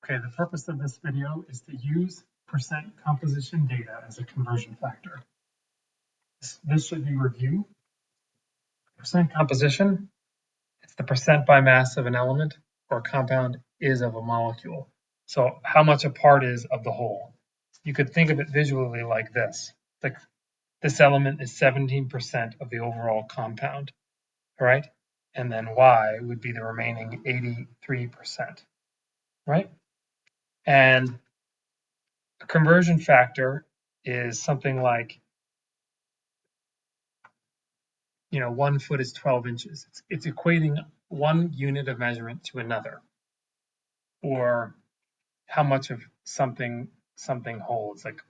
Okay, the purpose of this video is to use percent composition data as a conversion factor. This should be review. Percent composition, it's the percent by mass of an element or compound is of a molecule. So how much a part is of the whole. You could think of it visually like this. Like this element is 17% of the overall compound, all right? And then Y would be the remaining 83%, right? And a conversion factor is something like, 1 foot is 12 inches. It's equating one unit of measurement to another, or how much of something holds. Like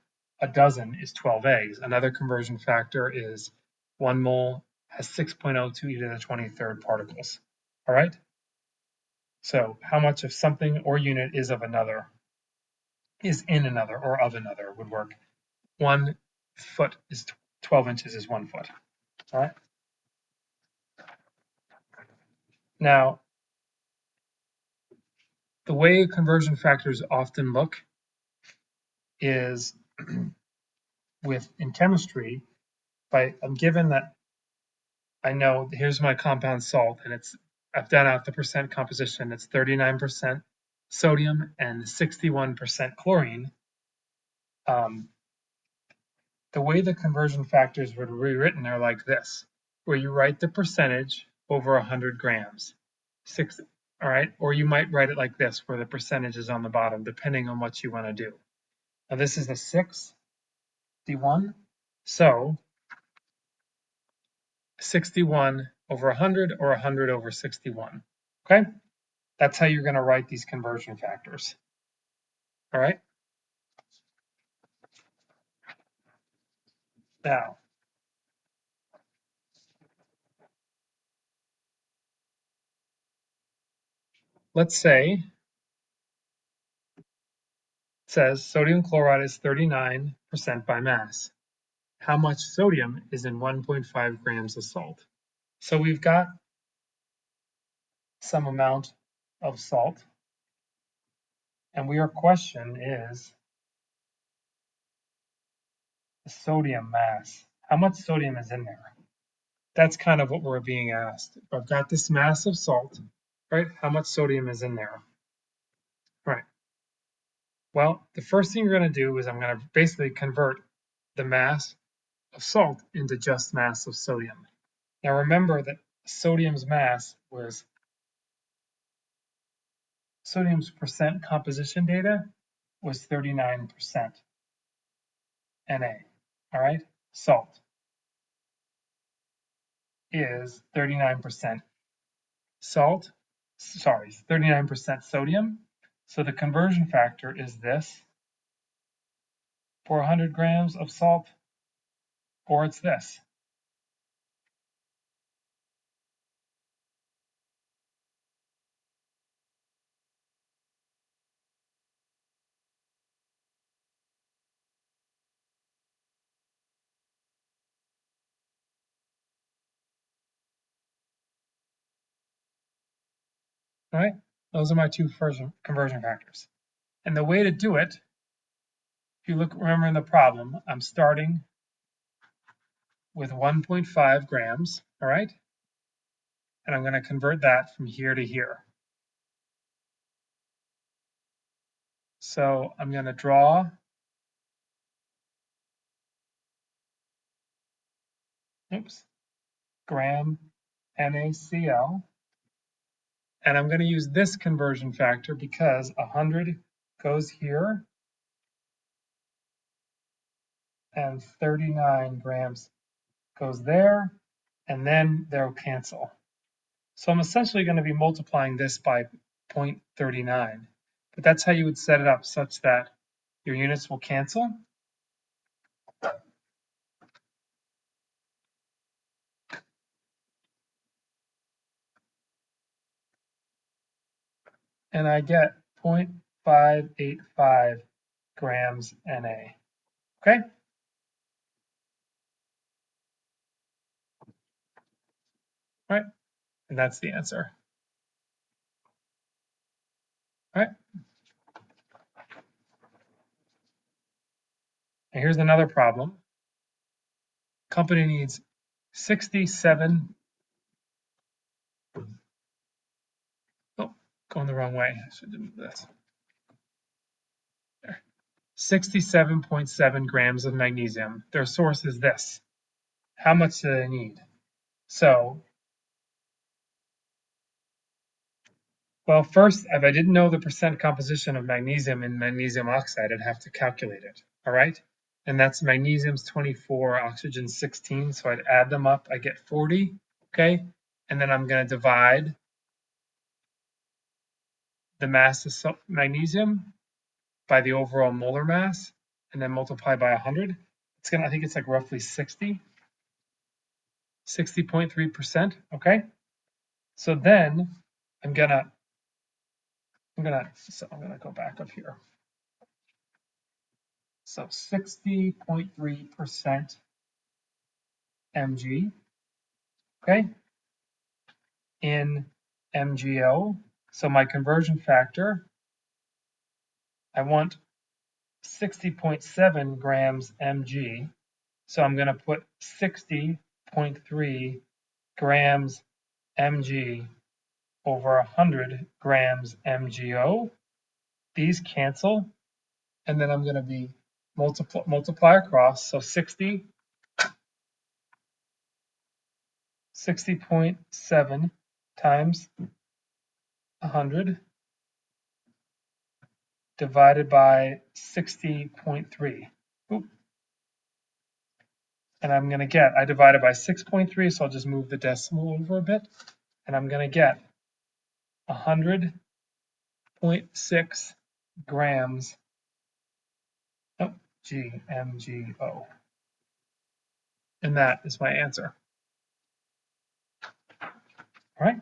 a dozen is 12 eggs. Another conversion factor is 1 mole has 6.02 e to the 23rd particles. All right? So how much of something or unit is of another, is in another, or of another would work. 1 foot is 12 inches is 1 foot. All right? Now, the way conversion factors often look is in chemistry, I'm given that I know here's my compound salt, and I've done out the percent composition. It's 39% sodium and 61% chlorine. The way the conversion factors were rewritten are like this, where you write the percentage over 100 grams. All right, or you might write it like this, where the percentage is on the bottom, depending on what you want to do. Now this is the 61, so 61 over 100 or 100 over 61, okay? That's how you're going to write these conversion factors, all right? Now, let's say it says sodium chloride is 39% by mass. How much sodium is in 1.5 grams of salt? So we've got some amount of salt, and our question is the sodium mass. How much sodium is in there? That's kind of what we're being asked. If I've got this mass of salt, right? How much sodium is in there? Right. Well, the first thing you're going to do is I'm going to basically convert the mass of salt into just mass of sodium. Now remember that sodium's percent composition data was 39% Na. All right, salt is 39% 39% sodium. So the conversion factor is this for 100 grams of salt, or it's this. All right, those are my two first conversion factors. And the way to do it, if you remember in the problem, I'm starting with 1.5 grams, all right? And I'm going to convert that from here to here. So I'm going to draw gram NaCl. And I'm going to use this conversion factor because 100 goes here and 39 grams goes there, and then they'll cancel. So I'm essentially going to be multiplying this by 0.39. But that's how you would set it up, such that your units will cancel. And I get 0.585 grams Na. Okay? All right. And that's the answer. All right. And here's another problem. Company needs 67. Oh, going the wrong way. I should do this. There. 67.7 grams of magnesium. Their source is this. How much do they need? So, well, first, if I didn't know the percent composition of magnesium in magnesium oxide, I'd have to calculate it, all right? And that's magnesium's 24, oxygen's 16, so I'd add them up, I get 40, okay? And then I'm going to divide the mass of magnesium by the overall molar mass, and then multiply by 100. It's gonna, I think it's like roughly 60.3%, okay? So then I'm gonna go back up here. So 60.3% Mg, okay, in MgO. So my conversion factor, I want 60.7 grams Mg. So I'm going to put 60.3 grams Mg over 100 grams MgO. These cancel, and then I'm going to be multiply across. So 60.7 times 100 divided by 60.3. And I'm going to get, I divided by 6.3, so I'll just move the decimal over a bit, and I'm going to get 100.6 grams GMGO. And that is my answer. All right.